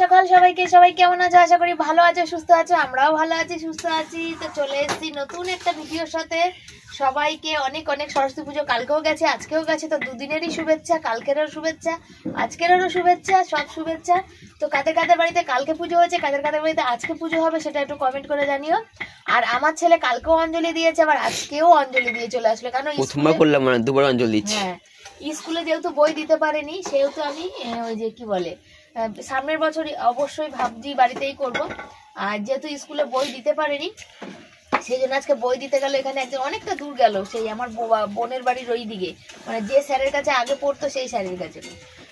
সকাল সবাইকে, সবাই কেমন আছো? আশা করি ভালো আছো, সুস্থ আছো। আমরাও ভালো আছি, সুস্থ আছি। তো চলে এসেছি নতুন একটা ভিডিওর সাথে। সবাইকে অনেক অনেক সরস্বতী পুজো কালকেও গেছে, আজকেও গেছে, তো দুদিনেরই শুভেচ্ছা। কালকেরও শুভেচ্ছা, আজকেরও শুভেচ্ছা, সব শুভেচ্ছা। তো কাদের কাদের বাড়িতে কালকে পুজো হয়েছে, কাদের কাদের বাড়িতে আজকে পুজো হবে, সেটা একটু কমেন্ট করে জানিও। আর আমার ছেলে কালকেও অঞ্জলি দিয়েছে, আবার আজকেও অঞ্জলি দিয়ে চলে আসলো। কারণ প্রথমবার করলাম না, দুবার অঞ্জলি দিচ্ছি। হ্যাঁ, স্কুলে যেহেতু বই দিতে পারেনি, সেহেতু আমি ওই যে কি বলে সামনের বছর অবশ্যই ভাবছি বাড়িতেই করব। আর যেহেতু স্কুলে বই দিতে পারেনি, সেই জন্য আজকে বই দিতে গেল। এখানে একজন অনেকটা দূর গেল, সেই আমার বোনের বাড়ির ওই দিকে, মানে যে স্যারের কাছে আগে পড়তো সেই স্যারের কাছে।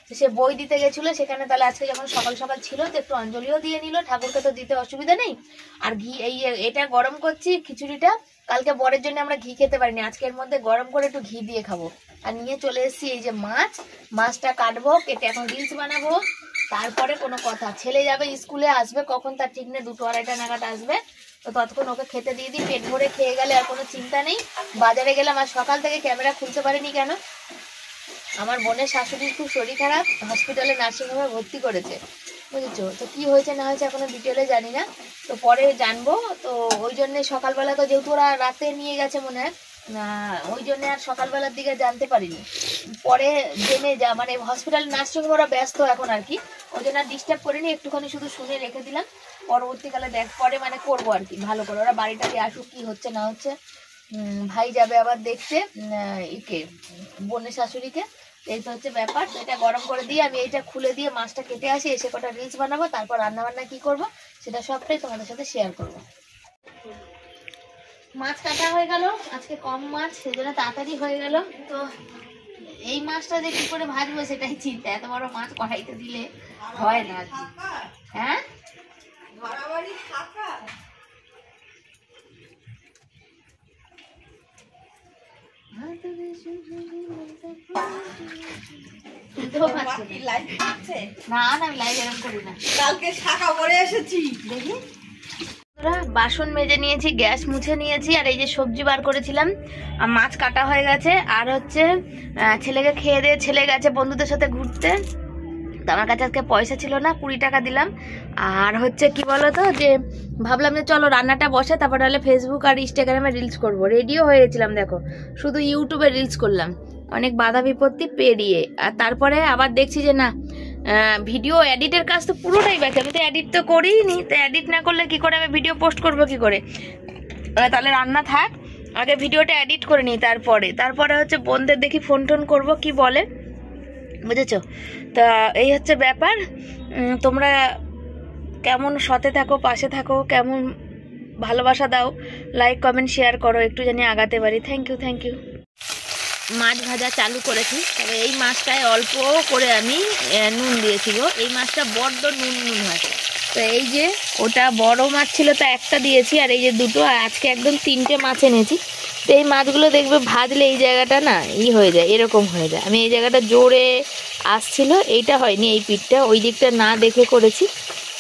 তো সে বই দিতে গেছিল সেখানে। তাহলে আজকে যখন সকাল সকাল ছিল, তো একটু অঞ্জলিও দিয়ে নিল। ঠাকুরকে তো দিতে অসুবিধা নেই। আর ঘি এটা গরম করছি খিচুড়িটা। কালকে বরের জন্য আমরা ঘি খেতে পারিনি, আজকের মধ্যে গরম করে একটু ঘি দিয়ে খাবো। আর নিয়ে চলে এসেছি এই যে মাছটা কাটবো, কেটে এখন রিলস বানাবো। তারপরে কোনো কথা, ছেলে যাবে স্কুলে, আসবে কখন তার ঠিক নেই, 2-2:30 নাগাদ আসবে। তো ততক্ষণ ওকে খেতে দিয়ে দিই, পেট ভরে খেয়ে গেলে আর কোনো চিন্তা নেই। বাজারে গেলাম, আর সকাল থেকে ক্যামেরা খুলতে পারিনি। কেন? আমার বোনের শাশুড়ির খুব শরীর খারাপ, হসপিটালে নার্সিংহোমে ভর্তি করেছে, বুঝেছো? তো কি হয়েছে না হয়েছে এখনো ডিটেলে জানি না, তো পরে জানবো। তো ওই জন্য সকালবেলা, তো যেহেতু ওরা রাতে নিয়ে গেছে মনে হয়, ওই জন্য আর সকালবেলার দিকে জানতে পারিনি। পরে জেনে মানে হসপিটাল নার্সিংহোমে ওরা ব্যস্ত এখন আর কি, ওই জন্য আর ডিস্টার্ব করিনি, একটুখানি শুধু শুনে রেখে দিলাম। পরবর্তীকালে পরে মানে করবো আর কি, ভালো করে ওরা বাড়িটাকে আসুক, কি হচ্ছে না হচ্ছে। ভাই যাবে আবার দেখতে একে, বোনের শাশুড়িকে। এই তো হচ্ছে ব্যাপার। তো এটা গরম করে দিয়ে আমি এইটা খুলে দিয়ে মাছটা কেটে আসি, এসে কটা রিলস বানাবো। তারপর রান্না বান্না কি করব সেটা সবটাই তোমাদের সাথে শেয়ার করব। মাছ কাটা হয়ে গেল, আজকে কম মাছ, সেজন্য তাড়াতাড়ি হয়ে গেল। তো এই মাছটা যে কি করে ভাজবো সেটাই চিন্তা, এত বড় মাছ কড়াইতে দিলে হয় না আর কি। হ্যাঁ, বাসন মেজে নিয়েছি, গ্যাস মুছে নিয়েছি, আর এই যে সবজি বার করেছিলাম, মাছ কাটা হয়ে গেছে। আর হচ্ছে ছেলেকে খেয়ে দিয়ে ছেলে গেছে বন্ধুদের সাথে ঘুরতে। তো আমার কাছে আজকে পয়সা ছিল না, 20 টাকা দিলাম। আর হচ্ছে কি বলতো, যে ভাবলাম যে চলো রান্নাটা বসে, তারপর তাহলে ফেসবুক আর ইনস্টাগ্রামে রিলস করব। রেডিও হয়ে গেছিলাম, দেখো শুধু ইউটিউবে রিলস করলাম, অনেক বাধা বিপত্তি পেরিয়ে। আর তারপরে আবার দেখছি যে না, ভিডিও এডিটের কাজ তো পুরোটাই বাকি। আমি তো এডিট তো করিই নি, তো এডিট না করলে কি করে আমি ভিডিও পোস্ট করবো কি করে? তাহলে রান্না থাক, আগে ভিডিওটা এডিট করে নিই, তারপরে হচ্ছে বোনদের দেখি ফোন টোন করবো, কি বলে, বুঝেছো? তা এই হচ্ছে ব্যাপার। তোমরা কেমন সাথে থাকো, পাশে থাকো, কেমন ভালোবাসা দাও, লাইক কমেন্ট শেয়ার করো, একটু জানি আগাতে পারি। Thank you. মাছ ভাজা চালু করেছি, তবে এই মাছটায় অল্প করে আমি নুন দিয়েছি গো। এই মাছটা বড্ড নুন হয়। তো এই যে ওটা বড় মাছ ছিল, তা একটা দিয়েছি, আর এই যে দুটো, আর আজকে একদম 3টে মাছ এনেছি। তো এই মাছগুলো দেখবে ভাজলে এই জায়গাটা না হয়ে যায়, এরকম হয়ে যায়। আমি এই জায়গাটা জোরে আসছিল, এইটা হয়নি, এই পিঠটা ওই দিকটা না দেখে করেছি,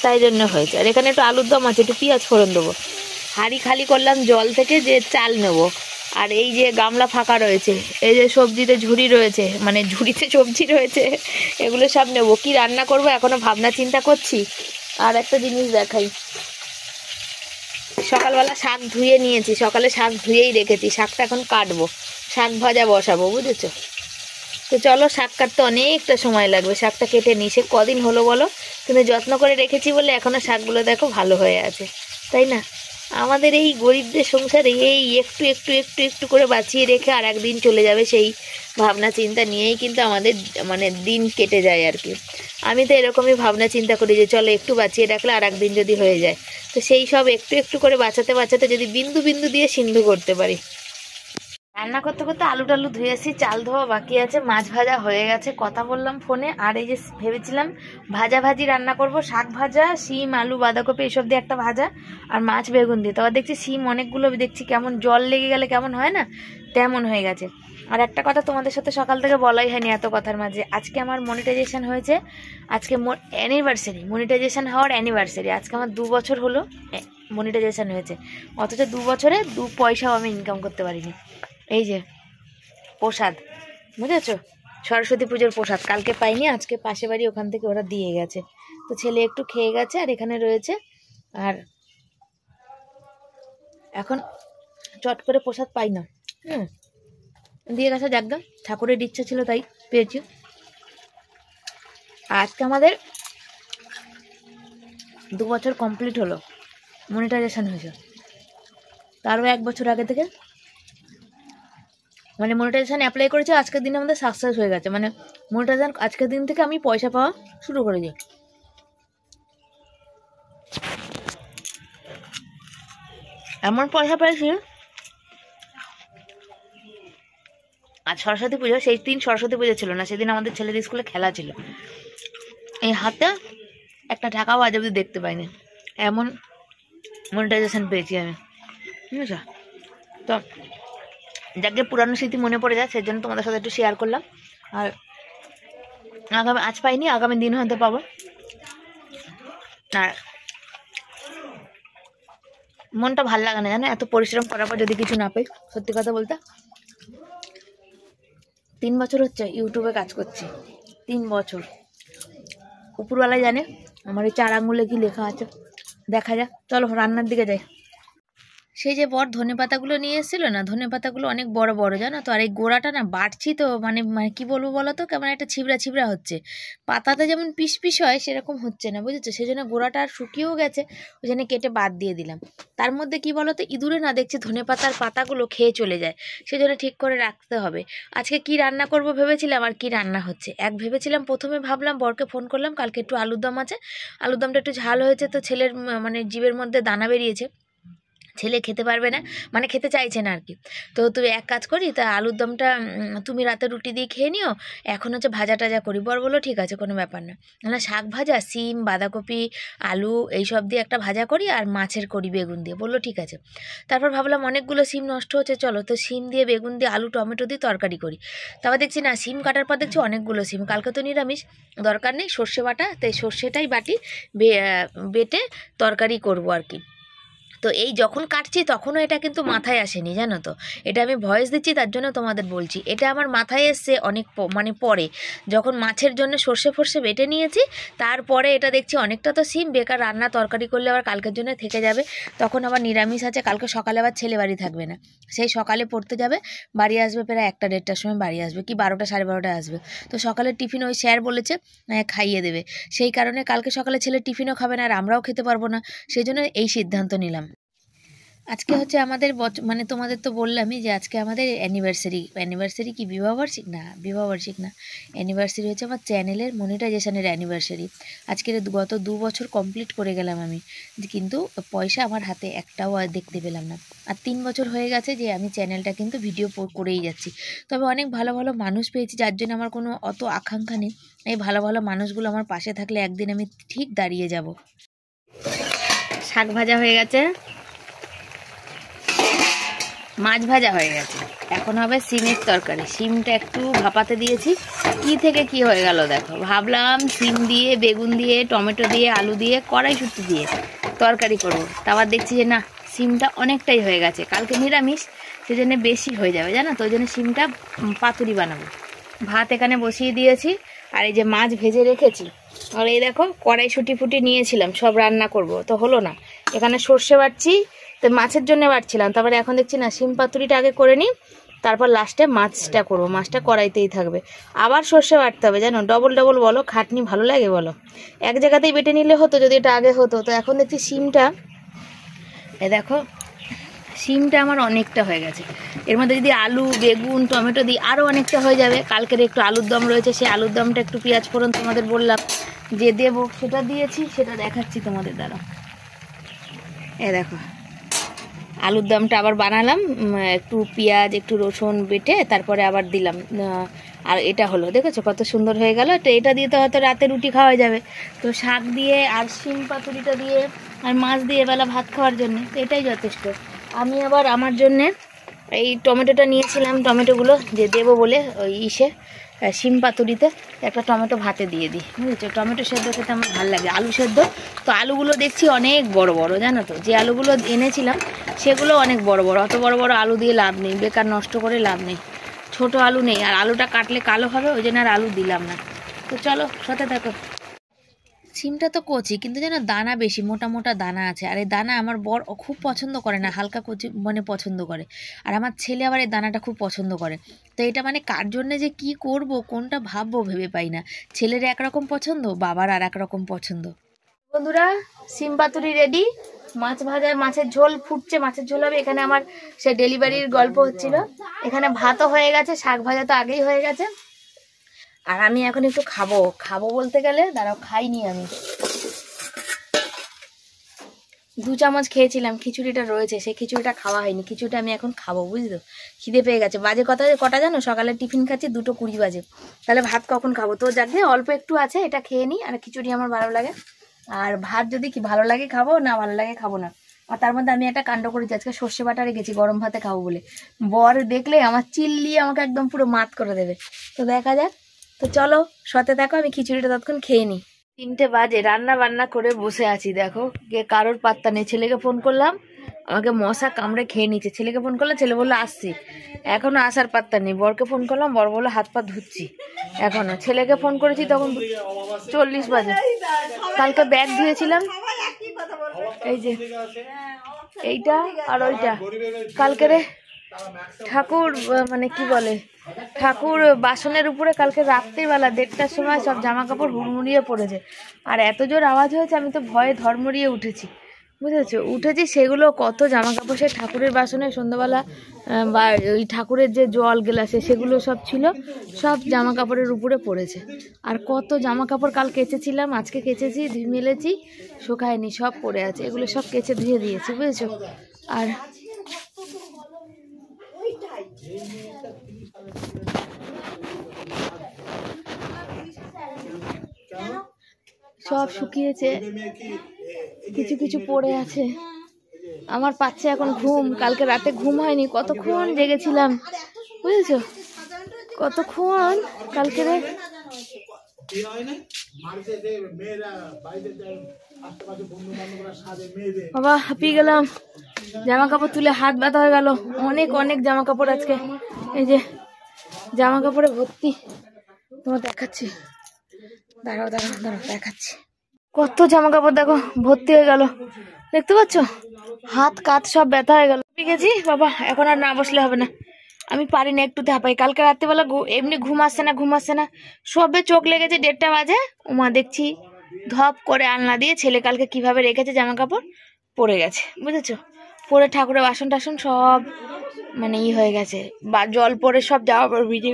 তাই জন্য হয়েছে। আর এখানে একটু আলুর দম আছে, একটু পেঁয়াজ ফোড়ন দেবো। হাঁড়ি খালি করলাম জল থেকে, যে চাল নেবো। আর এই যে গামলা ফাঁকা রয়েছে, এই যে সবজিতে ঝুড়ি রয়েছে, মানে ঝুড়িতে সবজি রয়েছে, এগুলো সব নেবো। কি রান্না করবো এখনো ভাবনা চিন্তা করছি। আর একটা জিনিস দেখাই, সকালবেলা শাক ধুয়ে নিয়েছি, সকালে শাক ধুয়েই রেখেছি, শাকটা এখন কাটবো, শাক ভাজা বসাবো, বুঝেছো? তো চলো, শাক কাটতে অনেকটা সময় লাগবে, শাকটা কেটে নিই। সে কদিন হলো বলো, কিন্তু যত্ন করে রেখেছি বলে এখনো শাকগুলো দেখো ভালো হয়ে আছে, তাই না? আমাদের এই গরিবদের সংসারে এই একটু করে বাঁচিয়ে রেখে আর একদিন চলে যাবে, সেই ভাবনা চিন্তা নিয়েই কিন্তু আমাদের মানে দিন কেটে যায় আর কি। আমি তো এরকমই ভাবনা চিন্তা করি যে চলো একটু বাঁচিয়ে রাখলে আর একদিন যদি হয়ে যায়, তো সেই সব একটু করে বাঁচাতে যদি বিন্দু দিয়ে সিন্ধু করতে পারি। রান্না করতে করতে আলু টালু ধুয়েছি, চাল ধোয়া বাকি আছে, মাছ ভাজা হয়ে গেছে, কথা বললাম ফোনে। আর এই যে ভেবেছিলাম ভাজি রান্না করব, শাক ভাজা, শিম আলু বাঁধাকপি এসব দিয়ে একটা ভাজা, আর মাছ বেগুন দিয়ে। তবে দেখছি শিম অনেকগুলো, দেখছি কেমন জল লেগে গেলে কেমন হয় না, তেমন হয়ে গেছে। আর একটা কথা তোমাদের সাথে সকাল থেকে বলাই হয়নি এত কথার মাঝে, আজকে আমার মনিটাইজেশন হয়েছে, আজকে অ্যানিভার্সারি, মনিটাইজেশন হওয়ার অ্যানিভার্সারি। আজকে আমার 2 বছর হলো মনিটাইজেশন হয়েছে, অথচ 2 বছরে 2 পয়সাও আমি ইনকাম করতে পারিনি। এই যে প্রসাদ, বুঝেছো, সরস্বতী পুজোর প্রসাদ কালকে পাইনি, আজকে পাশে বাড়ি ওখান থেকে ওরা দিয়ে গেছে। তো ছেলে একটু খেয়ে গেছে আর এখানে রয়েছে। আর এখন চট করে প্রসাদ পাই না, দিয়ে গেছে, যাকগা, ঠাকুরের ইচ্ছা ছিল তাই পেয়েছি। আজকে আমাদের 2 বছর কমপ্লিট হলো, মনিটাইজেশন হয়েছে। তারও 1 বছর আগে থেকে মানে মনিটাইজেশন অ্যাপ্লাই করেছি, আজকের দিনে আমাদের সাকসেস হয়ে গেছে। মানে মনিটাইজেশন আজকের দিন থেকে আমি পয়সা পাওয়া শুরু করেছি। এমন পয়সা পেয়েছি, আজ সরস্বতী পুজো, সেই দিন সরস্বতী পুজো ছিল না, সেদিন আমাদের ছেলের স্কুলে খেলা ছিল। এই হাতে একটা টাকাও আজ অব্দি দেখতে পাইনি, এমন মনিটাইজেশন পেয়েছি আমি, ঠিক আছে? তো যাকে পুরানো স্মৃতি মনে পড়ে যায়, সেই জন্য তোমাদের সাথে একটু শেয়ার করলাম। আর আগামী, আজ পাইনি, আগামী দিন হয়তো পাবো। আর মনটা ভাল লাগে না জানো, এত পরিশ্রম করার পর যদি কিছু না পাই। সত্যি কথা বলতে 3 বছর হচ্ছে ইউটিউবে কাজ করছি, 3 বছর। উপরওয়ালাই জানে আমার এই 4 আঙ্গুলে কি লেখা আছে, দেখা যাক। চলো রান্নার দিকে যাই। সেই যে বর ধনে পাতাগুলো নিয়ে এসেছিলো না, ধনে পাতাগুলো অনেক বড় বড় জানো তো। আর এই গোড়াটা না বাড়ছি তো, মানে কি বলবো বলো তো, কেমন একটা ছিবড়া ছিবড়া হচ্ছে। পাতাতে যেমন পিস পিস হয় সেরকম হচ্ছে না, বুঝেছো? সেই জন্য গোড়াটা আর শুকিয়েও গেছে, ওই জন্য কেটে বাদ দিয়ে দিলাম। তার মধ্যে কি বলো তো, ইঁদুরে না দেখছি ধনে পাতার পাতাগুলো খেয়ে চলে যায়, সেই জন্য ঠিক করে রাখতে হবে। আজকে কি রান্না করব ভেবেছিলাম, আর কি রান্না হচ্ছে। ভেবেছিলাম, প্রথমে ভাবলাম, বরকে ফোন করলাম, কালকে একটু আলুর দম আছে, আলুর দমটা একটু ঝাল হয়েছে তো ছেলের মানে জিভের মধ্যে দানা বেরিয়েছে, ছেলে খেতে পারবে না, মানে খেতে চাইছে না আর কি। তো তুমি এক কাজ করি, তা আলুর দমটা তুমি রাতে রুটি দিয়ে খেয়ে নিও, এখন হচ্ছে ভাজা টাজা করি। বর বললো ঠিক আছে, কোনো ব্যাপার না, না শাক ভাজা, সিম, বাঁধাকপি, আলু এইসব দিয়ে একটা ভাজা করি, আর মাছের করি বেগুন দিয়ে। বললো ঠিক আছে। তারপর ভাবলাম অনেকগুলো সিম নষ্ট হচ্ছে, চলো তো সিম দিয়ে, বেগুন দিয়ে, আলু টমেটো দিয়ে তরকারি করি। তারপর দেখছি না, সিম কাটার পর দেখছি অনেকগুলো সিম, কালকে তো নিরামিষ, দরকার নেই সর্ষে বাটা, তাই সর্ষেটাই বাটি বেটে তরকারি করবো আর কি। তো এই যখন কাটছি তখনও এটা কিন্তু মাথায় আসেনি, জানো তো। এটা আমি ভয়েস দিচ্ছি তার জন্য তোমাদের বলছি, এটা আমার মাথায় এসছে অনেক মানে পরে, যখন মাছের জন্য সর্ষে ফর্ষে বেটে নিয়েছি, তারপরে এটা দেখছি অনেকটা তো সিম বেকার, রান্না তরকারি করলে আবার কালকের জন্য থেকে যাবে, তখন আবার নিরামিষ আছে। কালকে সকালে আবার ছেলে বাড়ি থাকবে না, সেই সকালে পড়তে যাবে, বাড়ি আসবে প্রায় 1টা 1:30টার সময় বাড়ি আসবে, কি 12টা 12:30টায় আসবে। তো সকালের টিফিন ওই স্যার বলেছে খাইয়ে দেবে, সেই কারণে কালকে সকালে ছেলে টিফিনও খাবে না, আর আমরাও খেতে পারবো না, সেই জন্য এই সিদ্ধান্ত নিলাম। আজকে হচ্ছে আমাদের মানে তোমাদের তো বললামই যে আজকে আমাদের অ্যানিভার্সারি কি বিবাহবার্ষিক না, অ্যানিভার্সারি হচ্ছে আমার চ্যানেলের মনিটাইজেশনের অ্যানিভার্সারি। আজকের গত 2 বছর কমপ্লিট করে গেলাম আমি, কিন্তু পয়সা আমার হাতে একটাও আর দেখতে পেলাম না। আর 3 বছর হয়ে গেছে যে আমি চ্যানেলটা কিন্তু ভিডিও করেই যাচ্ছি। তবে অনেক ভালো ভালো মানুষ পেয়েছি, যার জন্য আমার কোনো অত আকাঙ্ক্ষা নেই। এই ভালো ভালো মানুষগুলো আমার পাশে থাকলে একদিন আমি ঠিক দাঁড়িয়ে যাব। শাক ভাজা হয়ে গেছে, মাছ ভাজা হয়ে গেছে, এখন হবে সিমের তরকারি। সিমটা একটু ভাপাতে দিয়েছি, কি থেকে কি হয়ে গেল দেখো। ভাবলাম সিম দিয়ে, বেগুন দিয়ে, টমেটো দিয়ে, আলু দিয়ে, কড়াইশুঁটি দিয়ে তরকারি করব, তারপর দেখছি যে না, সিমটা অনেকটাই হয়ে গেছে, কালকে নিরামিষ, সেজন্য বেশি হয়ে যাবে জানো তো, ওই জন্য সিমটা পাতুরি বানাবো। ভাত এখানে বসিয়ে দিয়েছি, আর এই যে মাছ ভেজে রেখেছি, আর এই দেখো কড়াইশুঁটি ফুটি নিয়েছিলাম, সব রান্না করব, তো হলো না। এখানে সর্ষে বাটছি, তো মাছের জন্য বাটছিলাম, তারপরে এখন দেখছি না, সিম পাতুরিটা আগে করে নিই, তারপর লাস্টে মাছটা করবো, মাছটা কড়াইতেই থাকবে। আবার সর্ষে বাটতে হবে জানো, ডবল ডবল বলো, খাটনি ভালো লাগে বলো, এক জায়গাতেই বেটে নিলে হতো যদি এটা আগে হতো। তো এখন দেখছি সিমটা, এ দেখো সিমটা আমার অনেকটা হয়ে গেছে, এর মধ্যে যদি আলু, বেগুন, টমেটো দিই আরও অনেকটা হয়ে যাবে। কালকের একটু আলুর দম রয়েছে, সেই আলুর দমটা একটু পেঁয়াজ ফোড়ন তোমাদের বললাম যে দেবো, সেটা দিয়েছি, সেটা দেখাচ্ছি তোমাদের দ্বারা। এ দেখো আলুর দমটা আবার বানালাম, একটু পেঁয়াজ, একটু রসুন বেটে তারপরে আবার দিলাম, আর এটা হলো, দেখেছো কত সুন্দর হয়ে গেল। তো এটা দিয়ে তো হয়তো রাতে রুটি খাওয়া যাবে, তো শাক দিয়ে আর শিম পাতুরিটা দিয়ে আর মাছ দিয়ে বেলা ভাত খাওয়ার জন্য তো এটাই যথেষ্ট। আমি আবার আমার জন্যে এই টমেটোটা নিয়েছিলাম, টমেটোগুলো যে দেবো বলে ওই শিম পাতুরিতে একটা টমেটো ভাতে দিয়ে দিই, বুঝেছো। টমেটো সেদ্ধ খেতে আমার ভালো লাগে, আলু সেদ্ধ। তো আলুগুলো দেখছি অনেক বড় বড়, জানো তো, যে আলুগুলো এনেছিলাম সেগুলো অনেক বড় বড়, অত বড় বড় আলু দিয়ে লাভ নেই, বেকার নষ্ট করে লাভ নেই, ছোট আলু নেই, আর আলুটা কাটলে কালো হবে, ওই জন্য আর আলু দিলাম না। তো চলো সাথে থাকো। সিমটা তো কচি, কিন্তু যেন দানা বেশি, মোটা মোটা দানা আছে। আর এই দানা আমার বর খুব পছন্দ করে না, হালকা কচি মানে পছন্দ করে। আর আমার ছেলে আবার এই দানাটা খুব পছন্দ করে। তো এটা মানে কার জন্যে যে কি করব, কোনটা ভাববো ভেবে পাই না। ছেলের একরকম পছন্দ, বাবার আর এক রকম পছন্দ। বন্ধুরা, সিম পাতুরি রেডি, মাছ ভাজা, মাছের ঝোল ফুটছে, মাছের ঝোল হবে। এখানে আমার সে ডেলিভারির গল্প হচ্ছিল। এখানে ভাতও হয়ে গেছে, শাক ভাজা তো আগেই হয়ে গেছে। আর আমি এখন একটু খাবো বলতে গেলে দাঁড়াও, খাইনি আমি। 2 চামচ খেয়েছিলাম, খিচুড়িটা রয়েছে, সেই খিচুড়িটা খাওয়া হয়নি। খিচুড়িটা আমি এখন খাবো, বুঝলো? খিদে পেয়ে গেছে। বাজে কটা জানো? সকালে টিফিন খাচ্ছি 2:20 বাজে। তাহলে ভাত কখন খাবো? তো যাক, অল্প একটু আছে, এটা খেয়ে নিই। আর খিচুড়ি আমার ভালো লাগে, আর ভাত যদি কি ভালো লাগে খাবো, না ভালো লাগে খাবো না। আর তার মধ্যে আমি একটা কাণ্ড করেছি, আজকে সর্ষে বাটা রেখেছি গরম ভাতে খাবো বলে। বর দেখলে আমার চিল্লিয়ে আমাকে একদম পুরো মাত করে দেবে। তো দেখা যাক। তো চলো সাথে দেখো, আমি খিচুড়িটা ততক্ষণ খেয়ে নিই। 3টে বাজে, রান্না বান্না করে বসে আছি। দেখো কারোর পাত্তা নেই। ছেলেকে ফোন করলাম, আমাকে মশা কামড়ে খেয়ে নিচ্ছে। ছেলেকে ফোন করলাম, ছেলে বললো আসছি, এখনো আসার পাত্তা নেই। বরকে ফোন করলাম, বর বললো হাত পা ধুচ্ছি এখনো। ছেলেকে ফোন করেছি তখন 40 বাজে। কালকে ব্যাগ ধুয়েছিলাম, এই যে এইটা আর ওইটা। কালকে রে ঠাকুর মানে কি বলে, ঠাকুর বাসনের উপরে কালকে রাত্রিবেলা 1:30টার সময় সব জামা কাপড় হুড়মুড়িয়ে পড়েছে। আর এত জোর আওয়াজ হয়েছে, আমি তো ভয়ে ধর্মড়িয়ে উঠেছি, বুঝেছো? উঠেছি, সেগুলো কত জামা কাপড় সে ঠাকুরের বাসনে সন্ধ্যাবেলা বা ওই ঠাকুরের যে জল গ্লাসে সেগুলো সব ছিল, সব জামা কাপড়ের উপরে পড়েছে। আর কত জামা কাপড় কাল কেচেছিলাম, আজকে কেচেছি, মেলেছি, শুকায়নি, সব পড়ে আছে। এগুলো সব কেচে ধুয়ে দিয়েছি, বুঝেছো? আর সব শুকিয়েছে, কিছু কিছু পড়ে আছে। আমার পাচ্ছে এখন ঘুম। কালকে রাতে ঘুম হয়নি, কতক্ষণ জেগেছিলাম, বুঝেছো? কতক্ষণ কালকে রে। বাবা হাঁপিয়ে গেলাম, জামা কাপড় তুলে হাত ব্যথা হয়ে গেল। অনেক অনেক জামা কাপড় আজকে, এই যে জামা কাপড়ে ভর্তি। তোমার দেখাচ্ছি, দাঁড়াও দেখাচ্ছি। কত জামা কাপড় দেখো ভর্তি হয়ে গেল, দেখতে পাচ্ছ? হাত কাত সব ব্যথা হয়ে গেল, গেছি। বাবা এখন আর না বসলে হবে না, আমি পারি না, একটুতে হাঁপাই। কালকে রাত্রিবেলা এমনি ঘুম আসছে না, সবে চোখ লেগেছে 1:30টা বাজে। ওমা দেখছি ধপ করে আলনা দিয়ে ছেলে কালকে কিভাবে রেখেছে জামা কাপড় পরে গেছে, বুঝেছো? পরে ঠাকুরের বাসন টাসন সব মানে হয়ে গেছে, বা জল পরে সব জামা কাপড় ভিজে,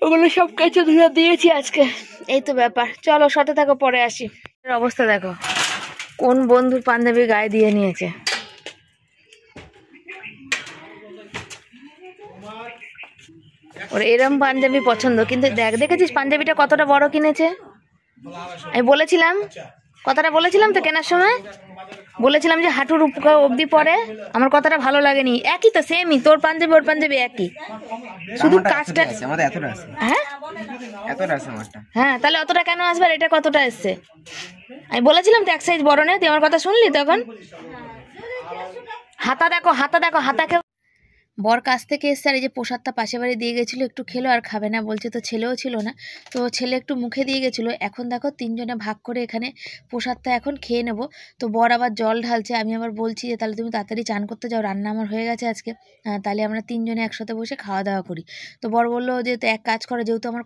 ওগুলো সব কেচে ধুয়ে দিয়েছি আজকে। এই তো ব্যাপার। চলো সাথে থাকো, পরে আসি। অবস্থা দেখো, কোন বন্ধুর পাঞ্জাবি গায়ে দিয়ে নিয়েছে। ওর এরম পাঞ্জাবি পছন্দ, কিন্তু দেখেছিস পাঞ্জাবিটা কতটা বড় কিনেছে? আমি বলেছিলাম, কথাটা বলেছিলাম তো কেনার সময়, বলেছিলাম যে হাঁটুর অবধি পরে। আমার কথাটা ভালো লাগেনি? একই তো, সেমই, তোর পাঞ্জাবি ওর পাঞ্জাবি একই, শুধু কাজটা। হ্যাঁ হ্যাঁ, তাহলে অতটা কেন আসবে? আর এটা কতটা এসছে? আমি বলেছিলাম তো এক সাইজ বড় নেই, তুই আমার কথা শুনলি তখন? হাতা দেখো, হাতাকে বর কাছ থেকে এসছে। আর এই যে প্রসাদটা পাশে বাড়ি দিয়ে গেছিলো, একটু খেলো আর খাবে না বলছে, তো ছেলেও ছিল না, তো ছেলে একটু মুখে দিয়ে গেছিলো। এখন দেখো 3জনে ভাগ করে এখানে প্রসাদটা এখন খেয়ে নেব। তো বর আবার জল ঢালছে, আমি আবার বলছি যে তাহলে তুমি তাড়াতাড়ি চান করতে যাও, রান্না আমার হয়ে গেছে আজকে, তাহলে আমরা 3জনে একসাথে বসে খাওয়া দাওয়া করি। তো বর বললো যে তো এক কাজ করো, যেহেতু আমার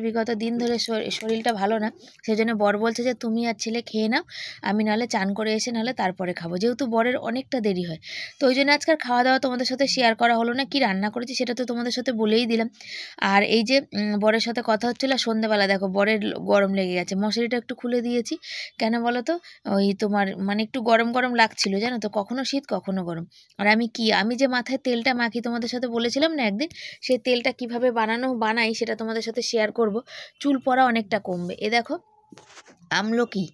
বিগত দিন ধরে শরীরটা ভালো না, সেই জন্য বর বলছে যে তুমি আর ছেলে খেয়ে নাও, আমি নাহলে চান করে এসে নাহলে তারপরে খাবো, যেহেতু বরের অনেকটা দেরি হয়। তো ওই জন্য আজকাল খাওয়া দাওয়া তোমাদের সাথে শেয়ার করা হলো না। কি রান্না করেছি সেটা তো তোমাদের সাথে বলেই দিলাম। আর এই যে বরের সাথে কথা হচ্ছিল, সন্ধ্যাবেলা দেখো বরের গরম লেগে গেছে, মশারিটা একটু খুলে দিয়েছি। কেন বলো তো? ওই তোমার মানে একটু গরম গরম লাগছিল, জানো তো, কখনো শীত কখনো গরম। আর আমি যে মাথায় তেলটা মাখি, তোমাদের সাথে বলেছিলাম না একদিন, সেই তেলটা কিভাবে বানাই সেটা তোমাদের সাথে শেয়ার করব। চুল পড়া অনেকটা কমবে। এ দেখো আমলকি,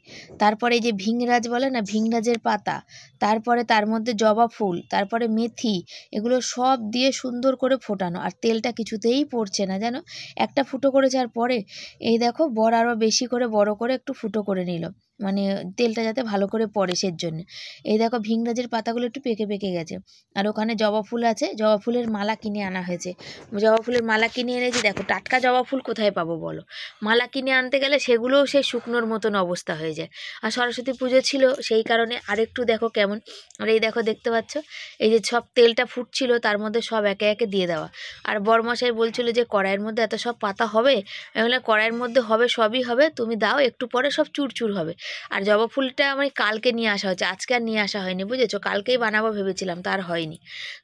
তারপরে এই যে ভিংরাজ বলে না, ভিংরাজের পাতা, তারপরে তার মধ্যে জবা ফুল, তারপরে মেথি, এগুলো সব দিয়ে সুন্দর করে ফোটানো। আর তেলটা কিছুতেই পড়ছে না, জানো, একটা ফুটো করেছে। আর পরে এই দেখো বর আরও বেশি করে বড় করে একটু ফুটো করে নিল। মানে তেলটা যাতে ভালো করে পড়ে সের জন্য। এই দেখো ভিংরাজের পাতাগুলো একটু পেকে পেকে গেছে। আর ওখানে জবা ফুল আছে, জবা ফুলের মালা কিনে আনা হয়েছে। জবা ফুলের মালা কিনে এনেছি, দেখো টাটকা জবা ফুল কোথায় পাবো বলো? মালা কিনে আনতে গেলে সেগুলোও সেই শুকনোর মতন অবস্থা হয়ে যায়। আর সরস্বতী পুজো ছিল সেই কারণে আরেকটু দেখো কেমন। আর এই দেখো দেখতে পাচ্ছ এই যে সব তেলটা ফুটছিল তার মধ্যে সব একে একে দিয়ে দেওয়া। আর বরমশাই বলছিল যে কড়াইয়ের মধ্যে এত সব পাতা হবে, আমি বললাম কড়াইয়ের মধ্যে হবে, সবই হবে, তুমি দাও, একটু পরে সব চুরচুর হবে। আর জবা ফুলটা আমার কালকে নিয়ে আসা হচ্ছে, আজকে আর নিয়ে আসা হয়নি, বুঝেছো? কালকেই বানাবো ভেবেছিলাম, তার হয়নি,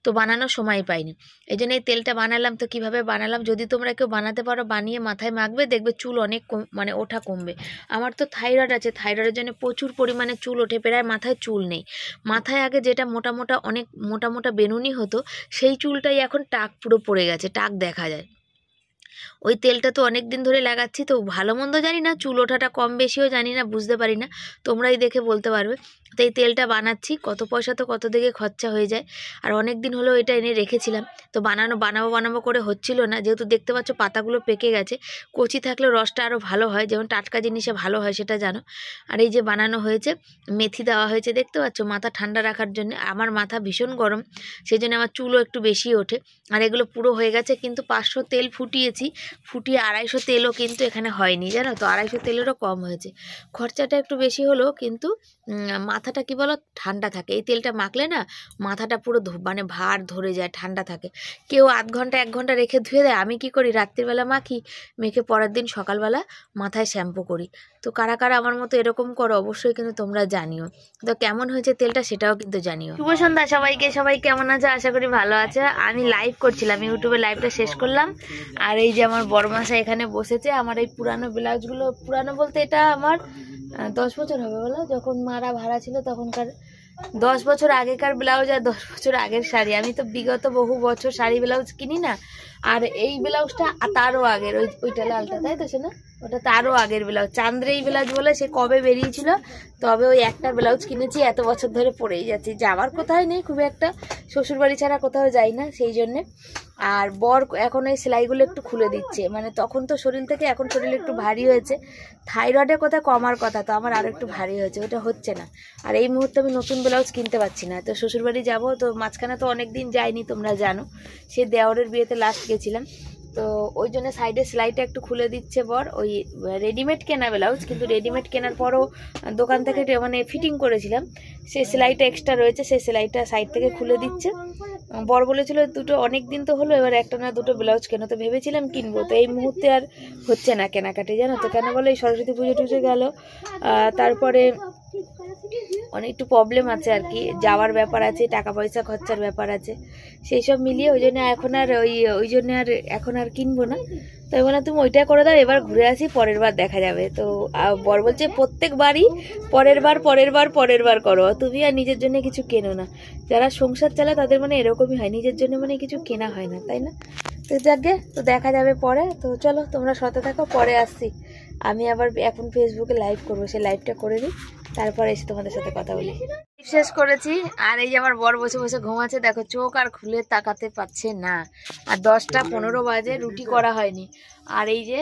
তো বানানোর সময় পাইনি। এই জন্য এই তেলটা বানালাম। তো কিভাবে বানালাম, যদি তোমরা কেউ বানাতে পারো বানিয়ে মাথায় মাখবে, দেখবে চুল অনেক মানে ওঠা কমবে। আমার তো থাইরয়েড আছে, থাইরয়েডের জন্য প্রচুর পরিমাণে চুল ওঠে, প্রায় মাথায় চুল নেই। মাথায় আগে যেটা মোটা মোটা অনেক মোটা মোটা বেনুনি হতো, সেই চুলটাই এখন টাক পুরো পড়ে গেছে, টাক দেখা যায়। ওই তেলটা তো অনেক দিন ধরে লাগাচ্ছি, তো ভালো মন্দ জানি না, চুল ওঠাটা কম বেশিও জানি না, বুঝতে পারি না, তোমরাই দেখে বলতে পারবে। তো এই তেলটা বানাচ্ছি, কত পয়সা তো কত দিকে খরচা হয়ে যায়। আর অনেক দিন হলো এটা এনে রেখেছিলাম, তো বানাবো করে হচ্ছিল না, যেহেতু দেখতে পাচ্ছ পাতাগুলো পেকে গেছে। কচি থাকলে রসটা আরও ভালো হয়, যেমন টাটকা জিনিসে ভালো হয় সেটা জানো। আর এই যে বানানো হয়েছে, মেথি দেওয়া হয়েছে, দেখতে পাচ্ছ, মাথা ঠান্ডা রাখার জন্য। আমার মাথা ভীষণ গরম, সেই জন্য আমার চুলও একটু বেশি ওঠে। আর এগুলো পুরো হয়ে গেছে, কিন্তু 500 তেল ফুটিয়ে 250 তেলও কিন্তু এখানে হয়নি, জানো তো, 250 তেলেরও কম হয়েছে। খরচাটা একটু বেশি হলো, কিন্তু মাথাটা কি বলো ঠান্ডা থাকে। এই তেলটা মাখলে না মাথাটা পুরো মানে ভার ধরে যায়, ঠান্ডা থাকে। কেউ আধ ঘন্টা 1 ঘন্টা রেখে ধুয়ে দেয়, আমি কি করি রাত্রিবেলা মাখি, মেখে পরের দিন সকালবেলা মাথায় শ্যাম্পু করি। তো কারা কারা আমার মতো এরকম করো অবশ্যই কিন্তু তোমরা জানিও। তো কেমন হয়েছে তেলটা সেটাও কিন্তু জানিও। শুভ সন্ধ্যা সবাইকে, সবাই কেমন আছে? আশা করি ভালো আছে। আমি লাইভ করছিলাম, ইউটিউবে লাইভটা শেষ করলাম। আর এই যে আমার বড়মাসা এখানে বসেছে, আমার এই পুরানো ব্লাউজগুলো, পুরানো বলতে এটা আমার 10 বছর হবে বলো, যখন মারা ভাড়া ছিল তখনকার, 10 বছর আগেকার ব্লাউজ আর 10 বছর আগের শাড়ি। আমি তো বিগত বহু বছর শাড়ি ব্লাউজ কিনি না। আর এই ব্লাউজটা তারও আগের, ওইটা লালটা, তাই তো না, ওটা তারও আগের ব্লাউজ। চান্দ্রেই ব্লাউজ বলে সে কবে বেরিয়েছিল, তবে ওই একটা ব্লাউজ কিনেছি, এত বছর ধরে পরেই যাচ্ছি। যাওয়ার কোথায় নেই খুব একটা, শ্বশুরবাড়ি ছাড়া কোথাও যাই না, সেই জন্যে। আর বর এখন এই সেলাইগুলো একটু খুলে দিচ্ছে, মানে তখন তো শরীর থেকে এখন শরীর একটু ভারী হয়েছে, থাইরয়েডের কথা কমার কথা, তো আমার আরও একটু ভারী হয়েছে, ওটা হচ্ছে না। আর এই মুহূর্তে আমি নতুন ব্লাউজ কিনতে পারছি না, তো শ্বশুরবাড়ি যাবো, তো মাঝখানে তো অনেক দিন যাইনি, তোমরা জানো, সে দেওরের বিয়েতে লাস্ট গেছিলাম, তো ওই জন্য সাইডে সেলাইটা একটু খুলে দিচ্ছে বর। ওই রেডিমেড কেনা ব্লাউজ, কিন্তু রেডিমেড কেনার পরও দোকান থেকে মানে ফিটিং করেছিলাম, সেই সেলাইটা এক্সট্রা রয়েছে, সেই সেলাইটা সাইড থেকে খুলে দিচ্ছে। বর বলেছিল দুটো, অনেক দিন তো হলো, এবার একটা না দুটো ব্লাউজ কেনো, তো ভেবেছিলাম কিনবো, তো এই মুহূর্তে আর হচ্ছে না কেনাকাটি, জানো তো। কেন বলো, এই সরস্বতী পুজো টুজো গেল, তারপরে অনেক একটু প্রবলেম আছে আর কি, যাওয়ার ব্যাপার আছে, টাকা পয়সা খরচার ব্যাপার আছে, সেই সব মিলিয়ে ওই জন্য এখন আর ওই জন্য আর এখন আর কিনবো না। তো আমি বললাম তুমি ওইটা করে দাও, এবার ঘুরে আসি, পরের বার দেখা যাবে। তো বর বলছে প্রত্যেকবারই পরের বার করো, তুমি আর নিজের জন্য কিছু কেনো না। যারা সংসার চালায় তাদের মানে এরকমই হয়, নিজের জন্য মানে কিছু কেনা হয় না, তাই না? তো যাকে, তো দেখা যাবে পরে। তো চলো তোমরা সাথে থাকো, পরে আসছি। আমি আবার এখন ফেসবুকে লাইভ করবো, সেই লাইভটা করে নিই, তারপর এসে তোমাদের সাথে কথা বলি। শেষ করেছি, আর এই যে আমার বর বসে বসে ঘুমাচ্ছে, দেখো চোখ আর খুলে তাকাতে পারছে না। আর 10টা 15 বাজে, রুটি করা হয়নি। আর এই যে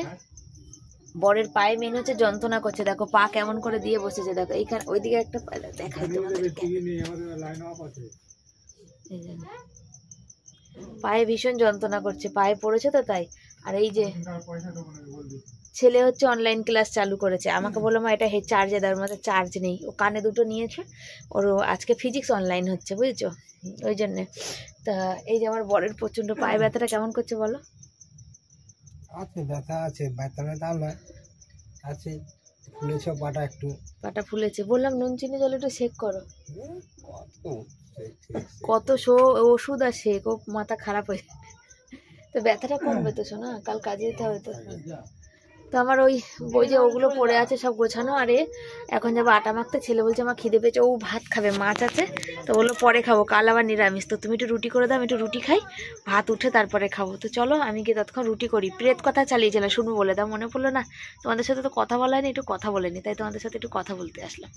বরের পায়ে মেন হচ্ছে যন্ত্রণা করছে, দেখো পা কেমন করে দিয়ে বসেছে, দেখো এইখানে, ওইদিকে একটা দেখাই তোমাদেরকে, পায়ে ভীষণ যন্ত্রণা করছে, পায়ে পড়েছে তো তাই। আর এই যে ছেলে হচ্ছে অনলাইন ক্লাস চালু করেছে, আমাকে বললো মা এটা চার্জে দেওয়ার মধ্যে চার্জ নেই, ও কানে দুটো নিয়েছে, ওর আজকে ফিজিক্স অনলাইন হচ্ছে, বুঝেছো, ওই জন্যে। তা এই যে আমার বরের প্রচণ্ড পায়ে ব্যথাটা কেমন করছে বলো? আছে ব্যথা আছে, ব্যথা নয়, আছে, ফুলেছে পাটা, একটু পাটা ফুলেছে। বললাম নুন চিনি জল একটু সেক করো, কত ওষুধ আর শেক, ও মাথা খারাপ হয়ে, তো ব্যথাটা কমবে তো শোনা, কাল কাজে যেতে হবে তো। তো আমার ওই বই যে ওগুলো পড়ে আছে সব গোছানো। আরে এখন যাবো আটা মাখতে, ছেলে বলছে আমার খিদে পেয়েছে, ও ভাত খাবে, মাছ আছে, তো বললো পরে খাবো, কাল আবার নিরামিষ, তো তুমি একটু রুটি করে দাও, আমি একটু রুটি খাই, ভাত উঠে তারপরে খাবো। তো চলো আমি গিয়ে ততক্ষণ রুটি করি। প্রেত কথা চালিয়েছিলাম, শুনবো বলে দাও, মনে পড়লো না, তোমাদের সাথে তো কথা বলা হয়নি, একটু কথা বলে নি, তাই তোমাদের সাথে একটু কথা বলতে আসলাম।